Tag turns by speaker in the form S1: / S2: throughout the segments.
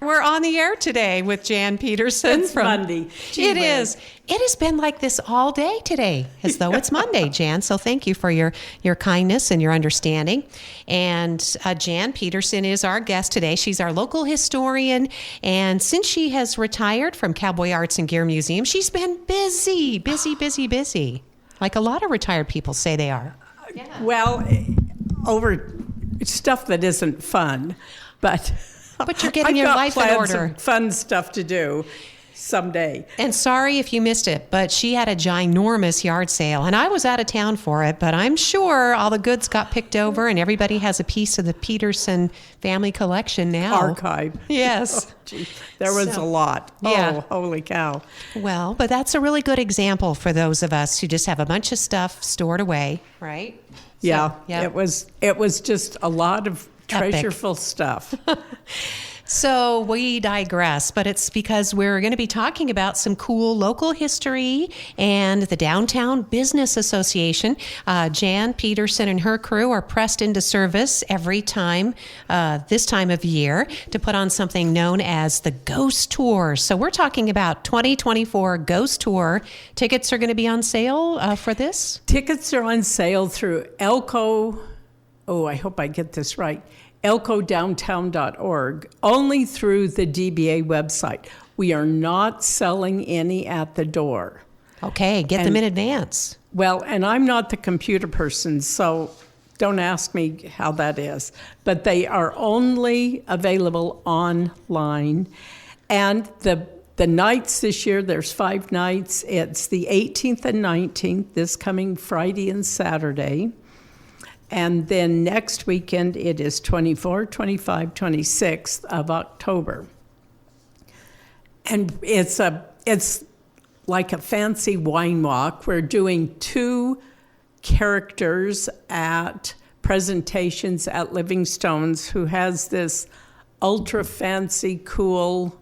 S1: We're on the air today with Jan Petersen.
S2: It's Monday.
S1: It is. It has been like this all day today, as though it's Monday, Jan. So thank you for your kindness and your understanding. And Jan Petersen is our guest today. She's our local historian. And since she has retired from Cowboy Arts and Gear Museum, she's been busy. Like a lot of retired people say they are.
S2: Yeah. Well, over stuff that isn't fun, but
S1: you're getting your life in order.
S2: Some fun stuff to do someday.
S1: And sorry if you missed it, but she had a ginormous yard sale, and I was out of town for it, but I'm sure all the goods got picked over and everybody has a piece of the Petersen family collection now.
S2: Archive.
S1: Yes.
S2: Oh, there was a lot.
S1: Yeah.
S2: Oh, holy cow.
S1: Well, but that's a really good example for those of us who just have a bunch of stuff stored away, right?
S2: Yeah.
S1: So, yeah.
S2: It was just a lot of treasureful stuff.
S1: So we digress, but it's because we're going to be talking about some cool local history and the Downtown Business Association. Jan Petersen and her crew are pressed into service every time, this time of year, to put on something known as the Ghost Tour. So we're talking about 2024 Ghost Tour. Tickets are going to be on sale for this?
S2: Tickets are on sale through Elko. Oh, I hope I get this right. elkodowntown.org, only through the DBA website. We are not selling any at the door.
S1: Okay, get them in advance.
S2: Well, and I'm not the computer person, so don't ask me how that is. But they are only available online. And the nights this year, there's 5 nights. It's the 18th and 19th, this coming Friday and Saturday. And then next weekend, it is 24, 25, 26th of October. And it's like a fancy wine walk. We're doing 2 characters at presentations at Livingstone's who has this ultra fancy, cool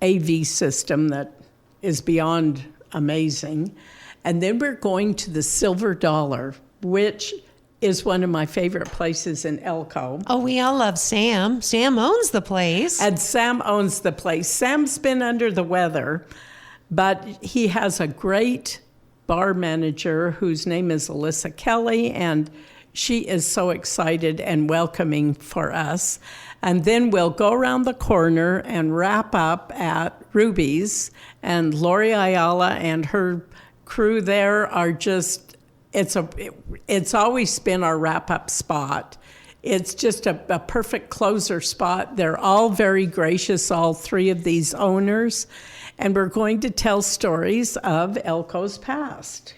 S2: AV system that is beyond amazing. And then we're going to the Silver Dollar, which is one of my favorite places in Elko.
S1: Oh, we all love Sam. Sam owns the place.
S2: And Sam owns the place. Sam's been under the weather, but he has a great bar manager whose name is Alyssa Kelly, and she is so excited and welcoming for us. And then we'll go around the corner and wrap up at Ruby's, and Lori Ayala and her crew there are just... It's always been our wrap-up spot. It's just a perfect closer spot. They're all very gracious, all 3 of these owners, and we're going to tell stories of Elko's past.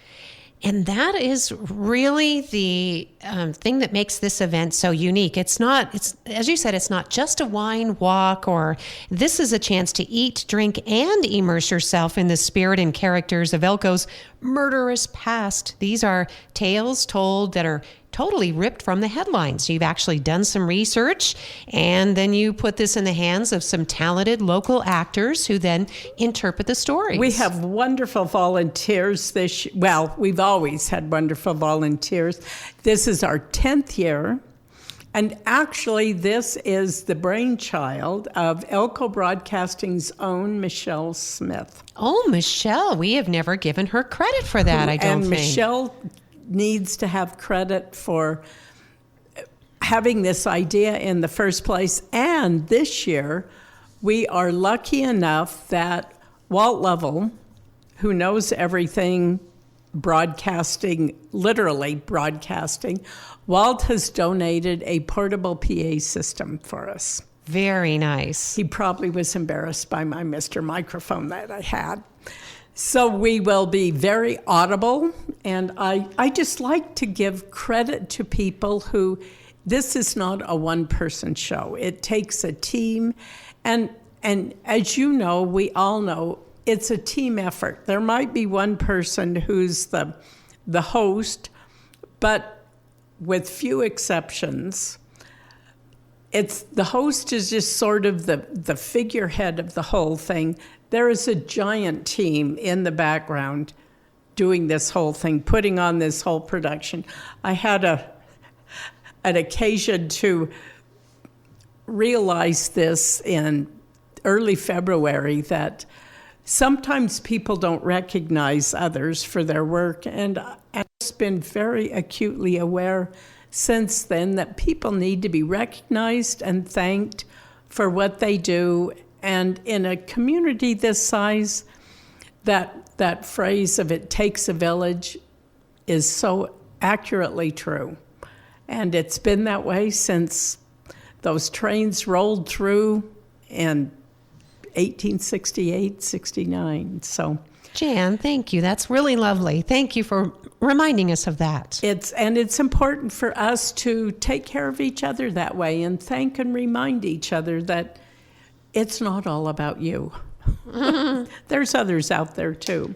S1: And that is really the thing that makes this event so unique. It's as you said, it's not just a wine walk, or this is a chance to eat, drink, and immerse yourself in the spirit and characters of Elko's murderous past. These are tales told that are totally ripped from the headlines. You've actually done some research, and then you put this in the hands of some talented local actors who then interpret the stories.
S2: We have wonderful volunteers well, we've always had wonderful volunteers. This is our 10th year, and actually this is the brainchild of Elko Broadcasting's own Michelle Smith.
S1: Oh, Michelle, we have never given her credit for that, I don't think.
S2: And Michelle needs to have credit for having this idea in the first place. And this year, we are lucky enough that Walt Lovell, who knows everything broadcasting, literally broadcasting, Walt has donated a portable PA system for us.
S1: Very nice.
S2: He probably was embarrassed by my Mr. Microphone that I had. So we will be very audible, and I just like to give credit to people who, this is not a one-person show. It takes a team, and as you know, we all know, it's a team effort. There might be one person who's the host, but with few exceptions, the host is just sort of the figurehead of the whole thing. There is a giant team in the background doing this whole thing, putting on this whole production. I had an occasion to realized this in early February, that sometimes people don't recognize others for their work, and I've just been very acutely aware since then that people need to be recognized and thanked for what they do. And in a community this size, that phrase of "it takes a village" is so accurately true. And it's been that way since those trains rolled through in 1868, 69. So,
S1: Jan, thank you. That's really lovely. Thank you for reminding us of that.
S2: It's important for us to take care of each other that way and thank and remind each other that it's not all about you. There's others out there too.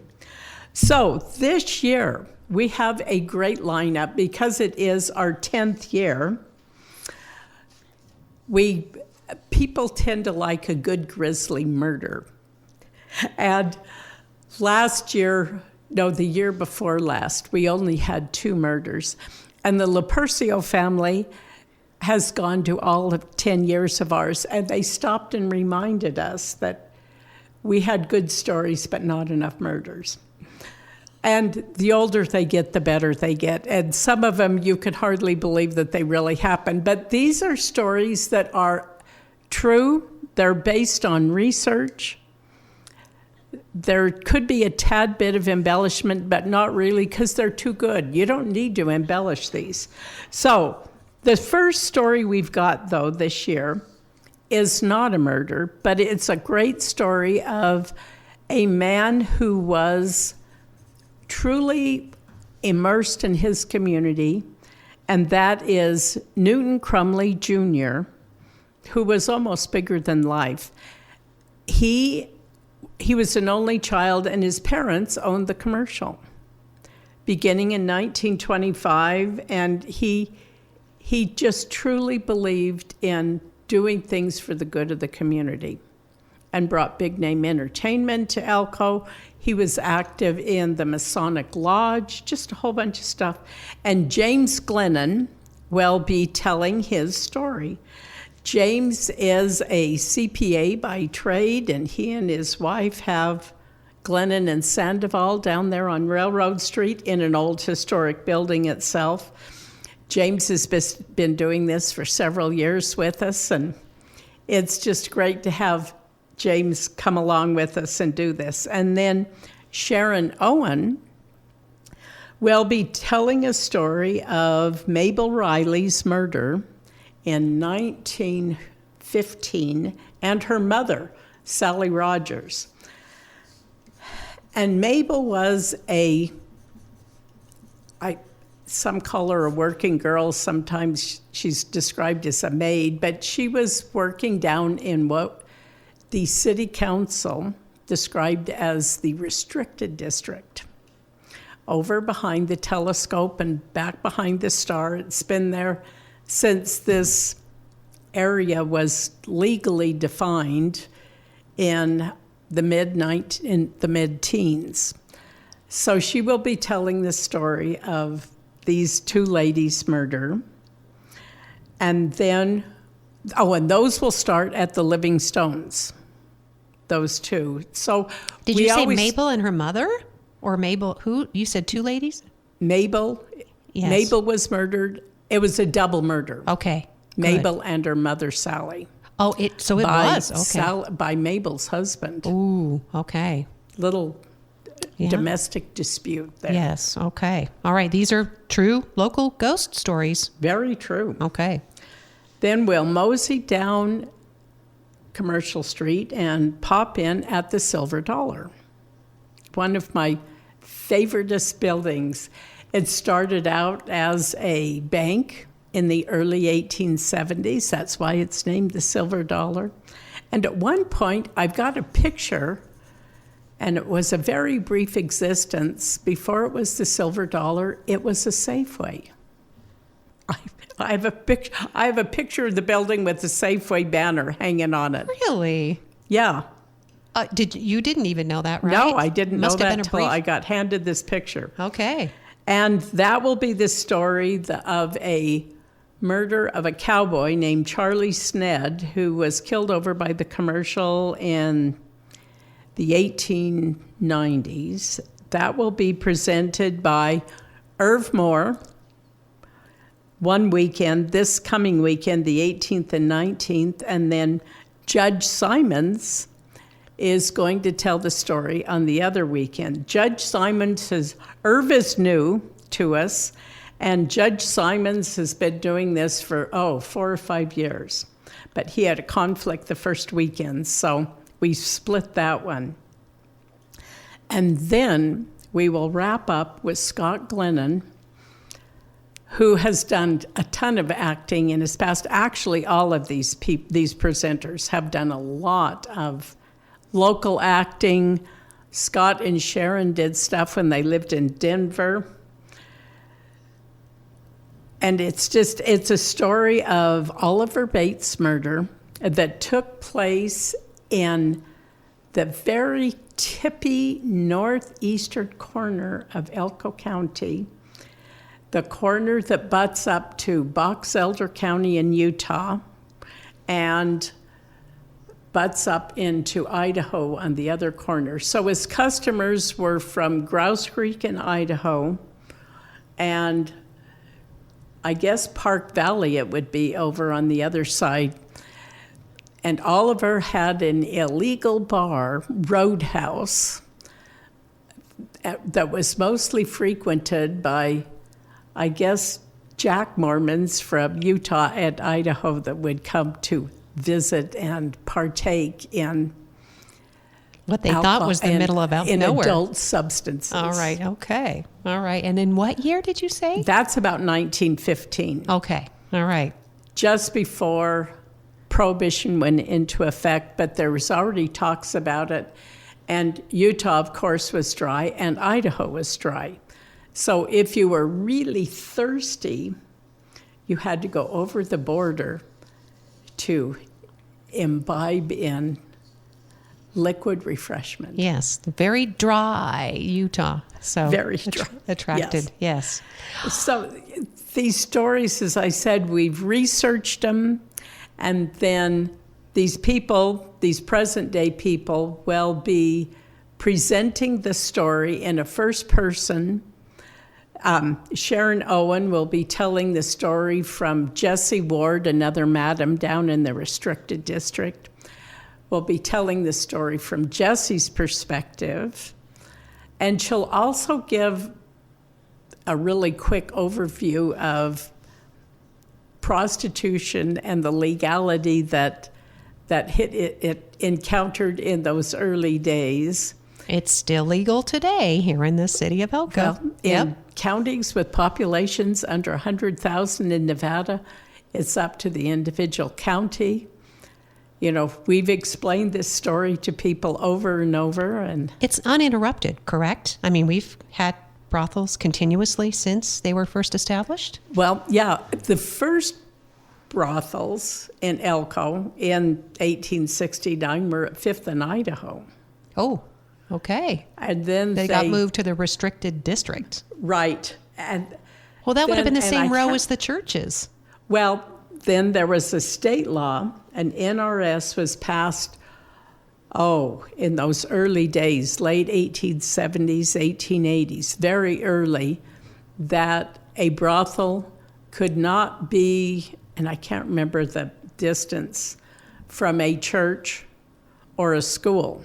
S2: So this year, we have a great lineup because it is our 10th year. People tend to like a good grisly murder. And the year before last, we only had 2 murders. And the Lupercio family has gone to all of 10 years of ours, and they stopped and reminded us that we had good stories, but not enough murders. And the older they get, the better they get. And some of them, you could hardly believe that they really happened. But these are stories that are true. They're based on research. There could be a tad bit of embellishment, but not really, because they're too good. You don't need to embellish these. So the first story we've got, though, this year is not a murder, but it's a great story of a man who was truly immersed in his community, and that is Newton Crumley Jr., who was almost bigger than life. He was an only child, and his parents owned the commercial beginning in 1925, and he just truly believed in doing things for the good of the community and brought big name entertainment to Elko. He was active in the Masonic Lodge, just a whole bunch of stuff. And James Glennon will be telling his story. James is a CPA by trade, and he and his wife have Glennon and Sandoval down there on Railroad Street in an old historic building itself. James has been doing this for several years with us, and it's just great to have James come along with us and do this. And then Sharon Owen will be telling a story of Mabel Riley's murder in 1915 and her mother, Sally Rogers. And Mabel was some call her a working girl, sometimes she's described as a maid, but she was working down in what the city council described as the restricted district. Over behind the telescope and back behind the star. It's been there since this area was legally defined in the mid-teens. So she will be telling the story of these 2 ladies' murder. And then, and those will start at the Living Stones, those 2. So
S1: did you say Mabel and her mother? Or Mabel, who? You said 2 ladies?
S2: Mabel. Yes. Mabel was murdered. It was a double murder.
S1: Okay.
S2: Mabel and her mother, Sally.
S1: Oh, so it was. Okay.
S2: By Mabel's husband.
S1: Ooh, okay.
S2: Little domestic dispute there.
S1: Yes, okay. All right, these are true local ghost stories.
S2: Very true.
S1: Okay.
S2: Then we'll mosey down Commercial Street and pop in at the Silver Dollar, one of my favoriteest buildings. It started out as a bank in the early 1870s. That's why it's named the Silver Dollar. And at one point, I've got a picture, and it was a very brief existence. Before it was the Silver Dollar, it was a Safeway. I have a picture of the building with the Safeway banner hanging on it.
S1: Really?
S2: Yeah.
S1: You didn't even know that, right?
S2: No, I didn't know that until I got handed this picture.
S1: Okay.
S2: And that will be the story of a murder of a cowboy named Charlie Sned, who was killed over by the commercial in the 1890s. That will be presented by Irv Moore one weekend, this coming weekend, the 18th and 19th, and then Judge Simons is going to tell the story on the other weekend. Judge Simons says, Irv is new to us, and Judge Simons has been doing this for, 4 or 5 years. But he had a conflict the first weekend, so we split that one. And then we will wrap up with Scott Glennon, who has done a ton of acting in his past. Actually, all of these presenters have done a lot of local acting. Scott and Sharon did stuff when they lived in Denver. And it's a story of Oliver Bates' murder that took place in the very tippy northeastern corner of Elko County, the corner that butts up to Box Elder County in Utah and butts up into Idaho on the other corner. So his customers were from Grouse Creek in Idaho, and I guess Park Valley it would be over on the other side. And Oliver had an illegal bar, Roadhouse, that was mostly frequented by, I guess, Jack Mormons from Utah and Idaho that would come to visit and partake in
S1: what they thought was the middle of nowhere.
S2: Adult substances.
S1: All right, okay. All right. And in what year did you say?
S2: That's about 1915.
S1: Okay, all right.
S2: Just before Prohibition went into effect, but there was already talks about it. And Utah, of course, was dry, and Idaho was dry. So if you were really thirsty, you had to go over the border to imbibe in liquid refreshment.
S1: Yes, very dry Utah. So
S2: very dry.
S1: Attracted, yes.
S2: So these stories, as I said, we've researched them, and then these people, these present-day people, will be presenting the story in a first person. Sharon Owen will be telling the story from Jessie Ward, another madam down in the restricted district. Will be telling the story from Jessie's perspective. And she'll also give a really quick overview of prostitution and the legality that it encountered in those early days.
S1: It's still legal today here in the city of Elko.
S2: Well, in counties with populations under 100,000 in Nevada, it's up to the individual county. You know, we've explained this story to people over and over. And
S1: it's uninterrupted, correct? I mean, we've had brothels continuously since they were first established?
S2: Well, yeah. The first brothels in Elko in 1869 were at 5th and Idaho.
S1: Oh, okay.
S2: And then
S1: they got moved to the restricted district.
S2: Right. And
S1: well, that would have been the same row as the churches.
S2: Well, then there was a state law, an NRS was passed, in those early days, late 1870s, 1880s, very early, that a brothel could not be, and I can't remember the distance, from a church or a school.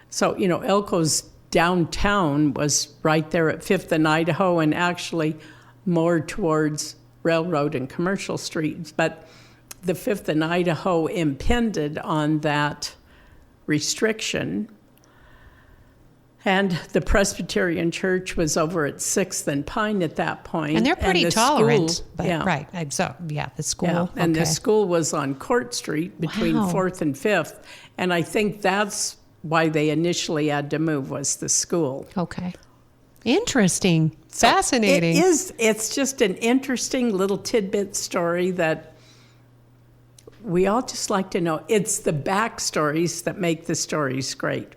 S2: So, you know, Elko's downtown was right there at 5th and Idaho, and actually more towards Railroad and Commercial Streets. But the 5th and Idaho impended on that restriction. And the Presbyterian Church was over at 6th and Pine at that point.
S1: And they're pretty tolerant.
S2: School,
S1: but,
S2: yeah.
S1: Right. So, yeah, the school.
S2: Yeah. And
S1: okay.
S2: the school was on Court Street between 4th and 5th. And I think that's why they initially had to move, was the school.
S1: Okay. Interesting. Fascinating.
S2: It's just an interesting little tidbit story that we all just like to know. It's the backstories that make the stories great.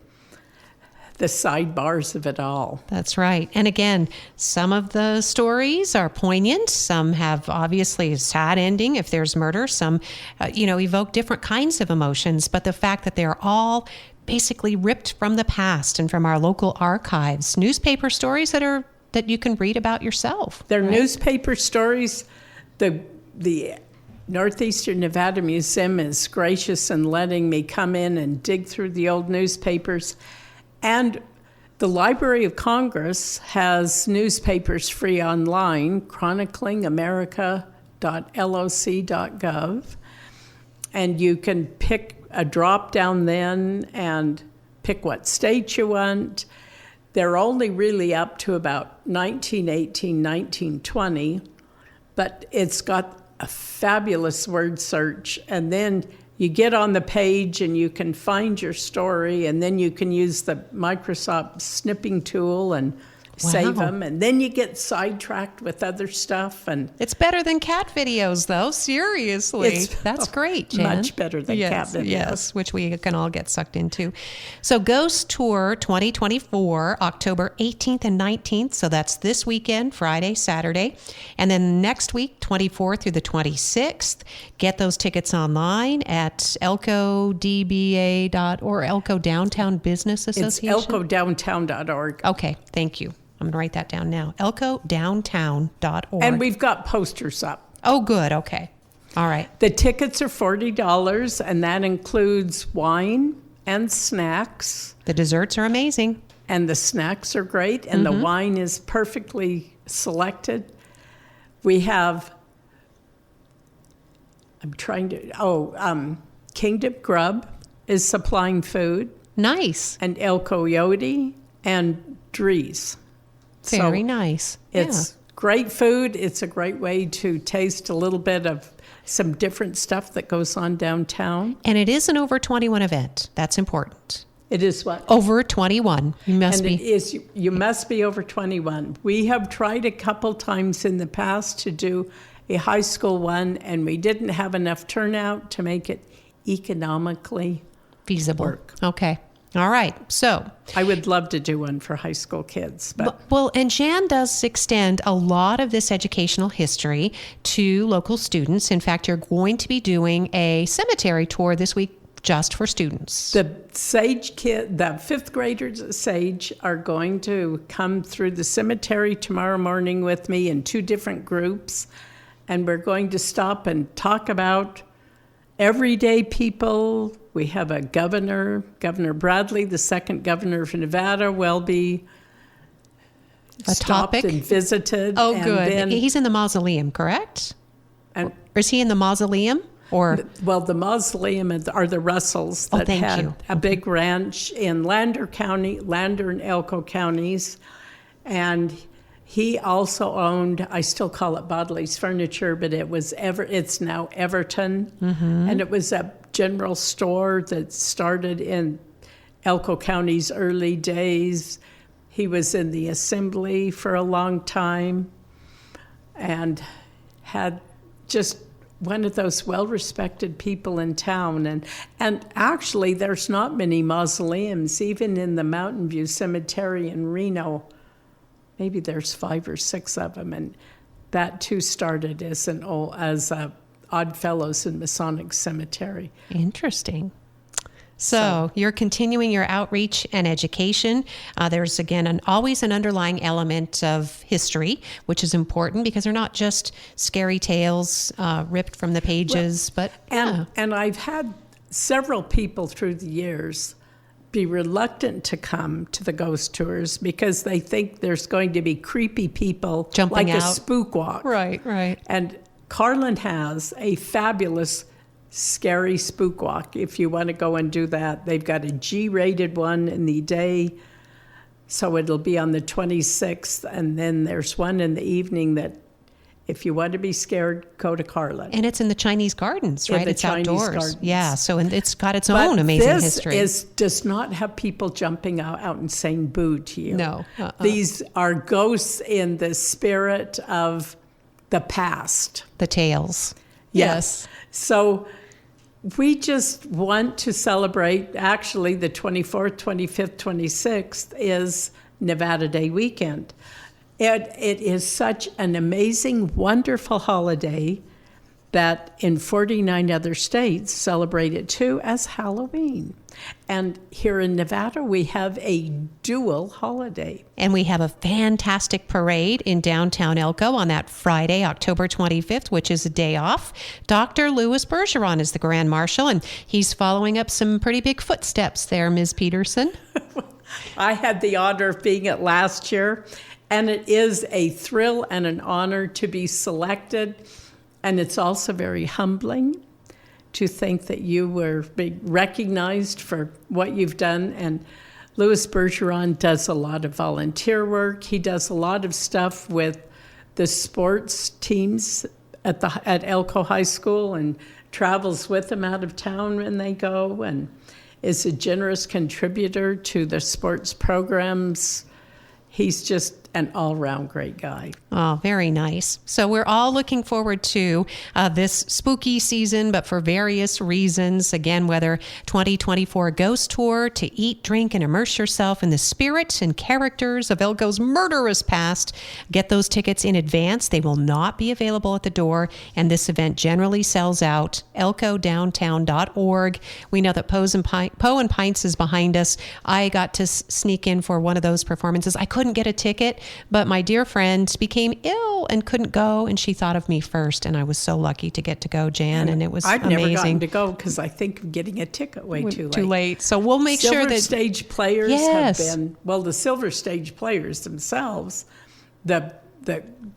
S2: the sidebars of it all.
S1: That's right. And again, some of the stories are poignant. Some have obviously a sad ending if there's murder. Some, evoke different kinds of emotions. But the fact that they're all basically ripped from the past and from our local archives, newspaper stories that you can read about yourself.
S2: They're
S1: right?
S2: newspaper stories. The Northeastern Nevada Museum is gracious in letting me come in and dig through the old newspapers. And the Library of Congress has newspapers free online, chroniclingamerica.loc.gov. And you can pick a drop down then and pick what state you want. They're only really up to about 1918, 1920, but it's got a fabulous word search. And then you get on the page and you can find your story, and then you can use the Microsoft snipping tool and save them. And then you get sidetracked with other stuff. And
S1: it's better than cat videos, though. Seriously. That's great, Jan.
S2: Much better than cat videos.
S1: Yes, which we can all get sucked into. So Ghost Tour 2024, October 18th and 19th. So that's this weekend, Friday, Saturday. And then next week, 24th through the 26th. Get those tickets online at Elko DBA or Elko Downtown Business Association.
S2: It's elkodowntown.org.
S1: Okay, thank you. I'm going to write that down now. elkodowntown.org.
S2: And we've got posters up.
S1: Oh, good. Okay. All right.
S2: The tickets are $40, and that includes wine and snacks.
S1: The desserts are amazing.
S2: And the snacks are great, and the wine is perfectly selected. We have, Kingdom Grub is supplying food.
S1: Nice.
S2: And El Coyote and Drees.
S1: Very nice.
S2: It's great food. It's a great way to taste a little bit of some different stuff that goes on downtown.
S1: And it is an over 21 event. That's important.
S2: It is what?
S1: Over 21. You must be.
S2: It is, you must be over 21. We have tried a couple times in the past to do a high school one, and we didn't have enough turnout to make it economically
S1: feasible.
S2: Work.
S1: Okay. All right. So
S2: I would love to do one for high school kids. But
S1: well, and Jan does extend a lot of this educational history to local students. In fact, you're going to be doing a cemetery tour this week just for students.
S2: The fifth graders at Sage are going to come through the cemetery tomorrow morning with me in two different groups. And we're going to stop and talk about everyday people. We have a governor, Governor Bradley, the second governor of Nevada, will be stopped and visited.
S1: Oh,
S2: and
S1: good. He's in the mausoleum, correct?
S2: And
S1: or is he in the mausoleum?
S2: Well, the mausoleum are the Russells that had a big ranch in Lander and Elko counties. And he also owned, I still call it Bodley's Furniture, but it's now Everton. Mm-hmm. And it was a general store that started in Elko County's early days. He was in the assembly for a long time and had just one of those well-respected people in town. And actually, there's not many mausoleums, even in the Mountain View Cemetery in Reno. Maybe there's 5 or 6 of them, and that too started as Oddfellows in Masonic Cemetery.
S1: Interesting. So you're continuing your outreach and education. There's, again, always an underlying element of history, which is important because they're not just scary tales ripped from the pages.
S2: And I've had several people through the years be reluctant to come to the ghost tours because they think there's going to be creepy people
S1: jumping
S2: like
S1: out.
S2: A spook walk.
S1: Right.
S2: And Carlin has a fabulous scary spook walk if you want to go and do that. They've got a G-rated one in the day, so it'll be on the 26th, and then there's one in the evening that if you want to be scared, go to Carlin.
S1: And it's in the Chinese gardens, right? It's
S2: Chinese
S1: outdoors.
S2: Gardens.
S1: Yeah, so it's got its own amazing history.
S2: This does not have people jumping out and saying boo to you.
S1: No.
S2: These are ghosts in the spirit of the past.
S1: The tales.
S2: Yes. So We just want to celebrate, actually, the 24th, 25th, 26th is Nevada Day weekend. It is such an amazing, wonderful holiday that in 49 other states celebrate it too as Halloween. And here in Nevada, we have a dual holiday.
S1: And we have a fantastic parade in downtown Elko on that Friday, October 25th, which is a day off. Dr. Louis Bergeron is the Grand Marshal, and he's following up some pretty big footsteps there, Ms. Petersen.
S2: I had the honor of being at last year, and it is a thrill and an honor to be selected. And it's also very humbling to think that you were being recognized for what you've done. And Louis Bergeron does a lot of volunteer work. He does a lot of stuff with the sports teams at Elko High School and travels with them out of town when they go, and is a generous contributor to the sports programs. He's just an all-round great guy.
S1: Oh, very nice. So we're all looking forward to this spooky season, but for various reasons. Again, whether 2024 Ghost Tour, to eat, drink, and immerse yourself in the spirit and characters of Elko's murderous past. Get those tickets in advance. They will not be available at the door, and this event generally sells out. ElkoDowntown.org. We know that Poe and Pints is behind us. I got to sneak in for one of those performances. I couldn't get a ticket, but my dear friend became ill and couldn't go, and she thought of me first, and I was so lucky to get to go, Jan, and it was
S2: I've
S1: amazing.
S2: Never gotten to go because I think of getting a ticket way too late.
S1: Too late. So we'll make sure that
S2: Silver Stage players have been, well, the Silver Stage players themselves, the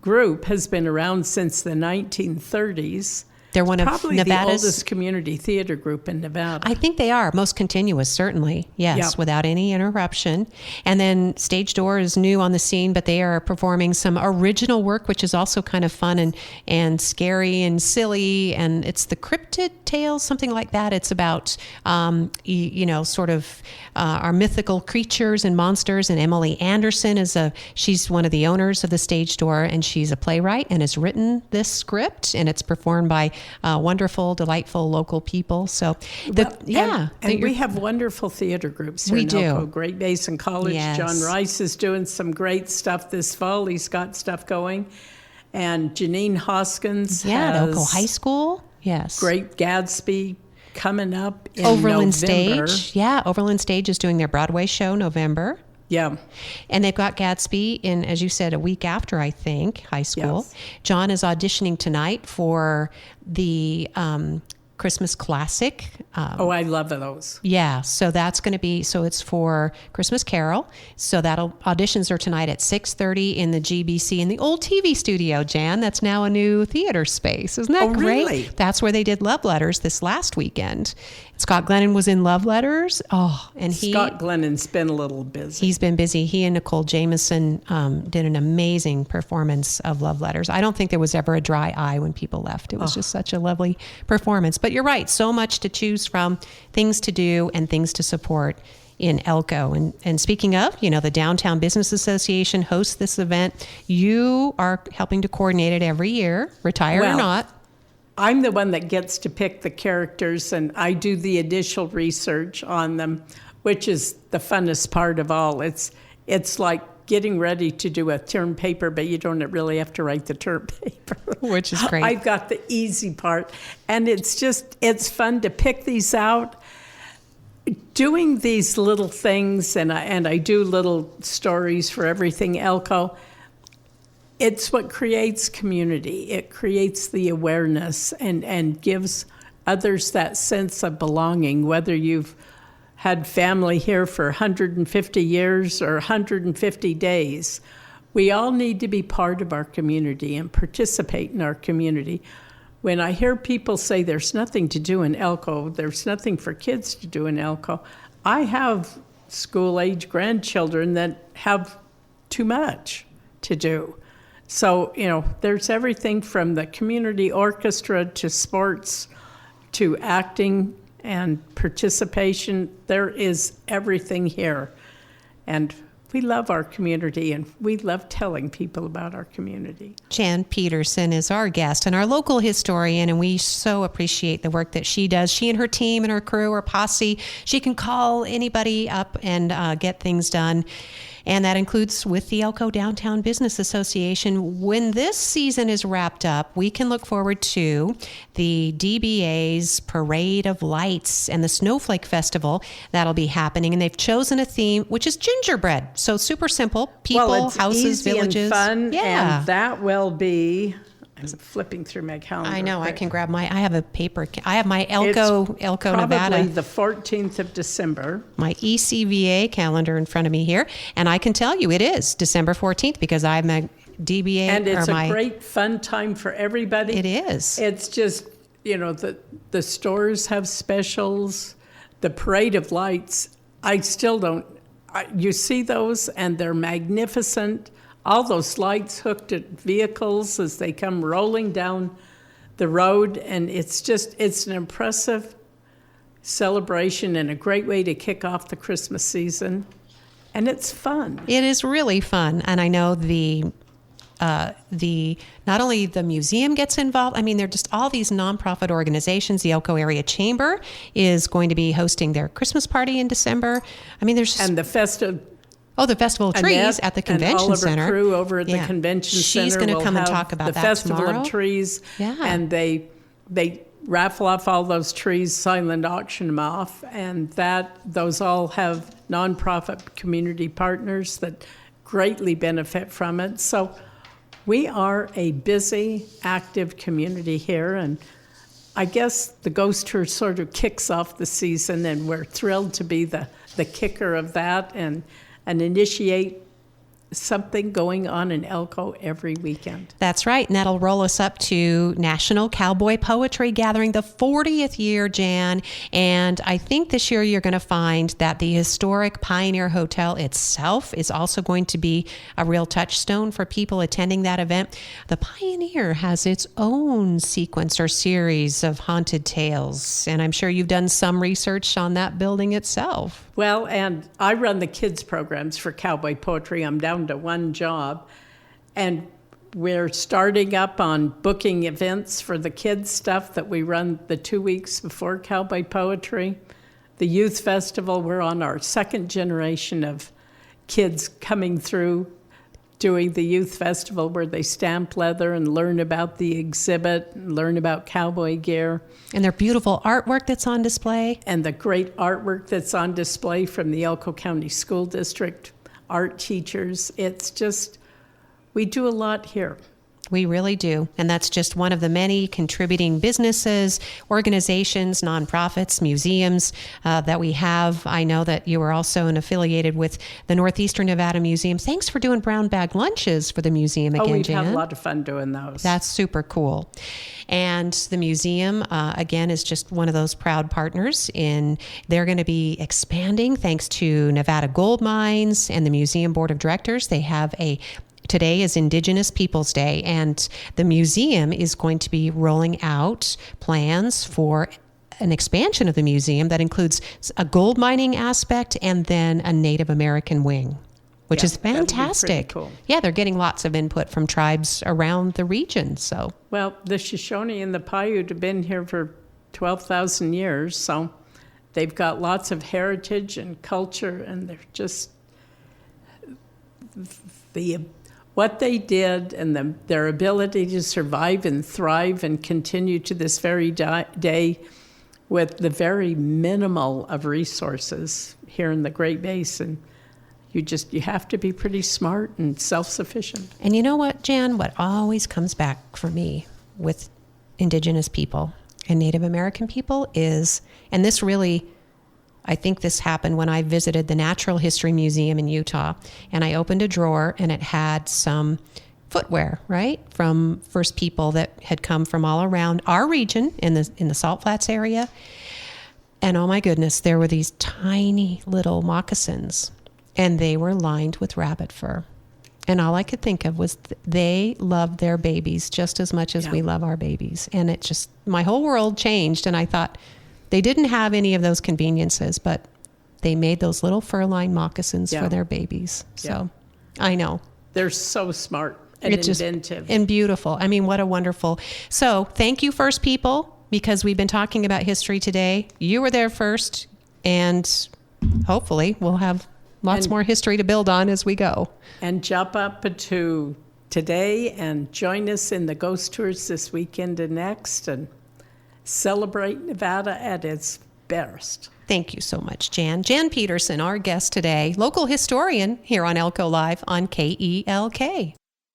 S2: group has been around since the 1930s.
S1: They're one of
S2: probably
S1: Nevada's
S2: the oldest community theater group in Nevada.
S1: I think they are most continuous, certainly. Yes,
S2: Yep.
S1: without any interruption. And then Stage Door is new on the scene, but they are performing some original work, which is also kind of fun and scary and silly. And it's the Cryptid Tales, something like that. It's about sort of our mythical creatures and monsters. And Emily Anderson she's one of the owners of the Stage Door, and she's a playwright and has written this script, and it's performed by wonderful, delightful local people. So,
S2: we have wonderful theater groups here in Elko. Great Basin College.
S1: Yes.
S2: John Rice is doing some great stuff this fall. He's got stuff going. And Janine Hoskins
S1: at
S2: has
S1: Elko High School. Yes.
S2: Great Gatsby coming up in
S1: Overland
S2: November.
S1: Stage. Yeah, Overland Stage is doing their Broadway show November.
S2: Yeah.
S1: And they've got Gatsby in, as you said, a week after, I think, high school.
S2: Yes.
S1: John is auditioning tonight for the Christmas Classic.
S2: I love those.
S1: Yeah, so that's going to be, it's for Christmas Carol. So auditions are tonight at 6:30 in the GBC in the old TV studio, Jan. That's now a new theater space. Isn't that great?
S2: Really?
S1: That's where they did Love Letters this last weekend. Scott Glennon was in Love Letters. Oh, and
S2: Scott Glennon's been a little busy.
S1: He's been busy. He and Nicole Jameson did an amazing performance of Love Letters. I don't think there was ever a dry eye when people left. It was just such a lovely performance. But you're right, so much to choose from, things to do and things to support in Elko. And speaking of, the Downtown Business Association hosts this event. You are helping to coordinate it every year, retired or not.
S2: I'm the one that gets to pick the characters, and I do the initial research on them, which is the funnest part of all. It's like getting ready to do a term paper, but you don't really have to write the term paper.
S1: Which is great.
S2: I've got the easy part, and it's fun to pick these out. Doing these little things, and I do little stories for everything Elko. It's what creates community. It creates the awareness and gives others that sense of belonging, whether you've had family here for 150 years or 150 days. We all need to be part of our community and participate in our community. When I hear people say there's nothing to do in Elko, there's nothing for kids to do in Elko, I have school-age grandchildren that have too much to do. So, there's everything from the community orchestra to sports to acting and participation. There is everything here. And we love our community, and we love telling people about our community.
S1: Jan Petersen is our guest and our local historian, and we so appreciate the work that she does. She and her team and her crew, her posse, she can call anybody up and get things done. And that includes with the Elko Downtown Business Association. When this season is wrapped up, we can look forward to the DBA's Parade of Lights and the Snowflake Festival that'll be happening. And they've chosen a theme, which is gingerbread. So super simple. People,
S2: well, it's
S1: houses,
S2: easy
S1: villages.
S2: And fun,
S1: yeah.
S2: and that will be... I'm flipping through my calendar.
S1: I know. I can grab I have a paper. I have my Elko, Nevada.
S2: Probably the 14th of December.
S1: My ECVA calendar in front of me here. And I can tell you it is December 14th because I have my DBA.
S2: And it's a great fun time for everybody.
S1: It is.
S2: It's just, the stores have specials. The Parade of Lights, I still don't, you see those and they're magnificent. All those lights hooked at vehicles as they come rolling down the road. And it's an impressive celebration and a great way to kick off the Christmas season. And it's fun.
S1: It is really fun. And I know not only the museum gets involved, I mean, they're just all these nonprofit organizations. The Elko Area Chamber is going to be hosting their Christmas party in December. I mean, there's just...
S2: And the Festival
S1: of Trees at the convention center.
S2: And all of our crew over at the convention center.
S1: She's going to come and talk about
S2: the
S1: that
S2: Festival
S1: tomorrow.
S2: of Trees.
S1: Yeah.
S2: And they raffle off all those trees, silent auction them off, and those all have nonprofit community partners that greatly benefit from it. So we are a busy, active community here, and I guess the Ghost Tour sort of kicks off the season, and we're thrilled to be the kicker of that and initiate something going on in Elko every weekend.
S1: That's right. And that'll roll us up to National Cowboy Poetry Gathering, the 40th year, Jan. And I think this year you're going to find that the historic Pioneer Hotel itself is also going to be a real touchstone for people attending that event. The Pioneer has its own sequence or series of haunted tales. And I'm sure you've done some research on that building itself.
S2: Well, and I run the kids programs for Cowboy Poetry. I'm down to one job, and we're starting up on booking events for the kids stuff that we run the 2 weeks before Cowboy Poetry. The Youth Festival, we're on our second generation of kids coming through doing the Youth Festival where they stamp leather and learn about the exhibit and learn about cowboy gear.
S1: And their beautiful artwork that's on display.
S2: And the great artwork that's on display from the Elko County School District art teachers. It's just, we do a lot here.
S1: We really do. And that's just one of the many contributing businesses, organizations, nonprofits, museums that we have. I know that you are also affiliated with the Northeastern Nevada Museum. Thanks for doing brown bag lunches for the museum again,
S2: Jan.
S1: Jan.
S2: Had a lot of fun doing those.
S1: That's super cool. And the museum, again, is just one of those proud partners. They're going to be expanding thanks to Nevada Gold Mines and the Museum Board of Directors. They have Today is Indigenous Peoples Day, and the museum is going to be rolling out plans for an expansion of the museum that includes a gold mining aspect and then a Native American wing, which is fantastic.
S2: Cool.
S1: Yeah, they're getting lots of input from tribes around the region. So,
S2: well, the Shoshone and the Paiute have been here for 12,000 years, so they've got lots of heritage and culture, and they're just what they did and their ability to survive and thrive and continue to this very day with the very minimal of resources here in the Great Basin. You have to be pretty smart and self-sufficient.
S1: And you know what, Jan? What always comes back for me with Indigenous people and Native American people is, and this really, I think this happened when I visited the Natural History Museum in Utah, and I opened a drawer and it had some footwear, right, from First People that had come from all around our region in the Salt Flats area. And oh my goodness, there were these tiny little moccasins, and they were lined with rabbit fur. And all I could think of was they love their babies just as much as we love our babies. And it just, my whole world changed, and I thought, they didn't have any of those conveniences, but they made those little fur-lined moccasins
S2: Yeah.
S1: for their babies. So
S2: Yeah.
S1: I know.
S2: They're so smart and
S1: It's just
S2: inventive.
S1: and beautiful. I mean, what a wonderful. So thank you, First People, because we've been talking about history today. You were there first, and hopefully we'll have lots more history to build on as we go.
S2: And jump up to today and join us in the Ghost Tours this weekend and next, and celebrate Nevada at its best.
S1: Thank you so much, Jan. Jan Petersen, our guest today, local historian here on Elko Live on KELK.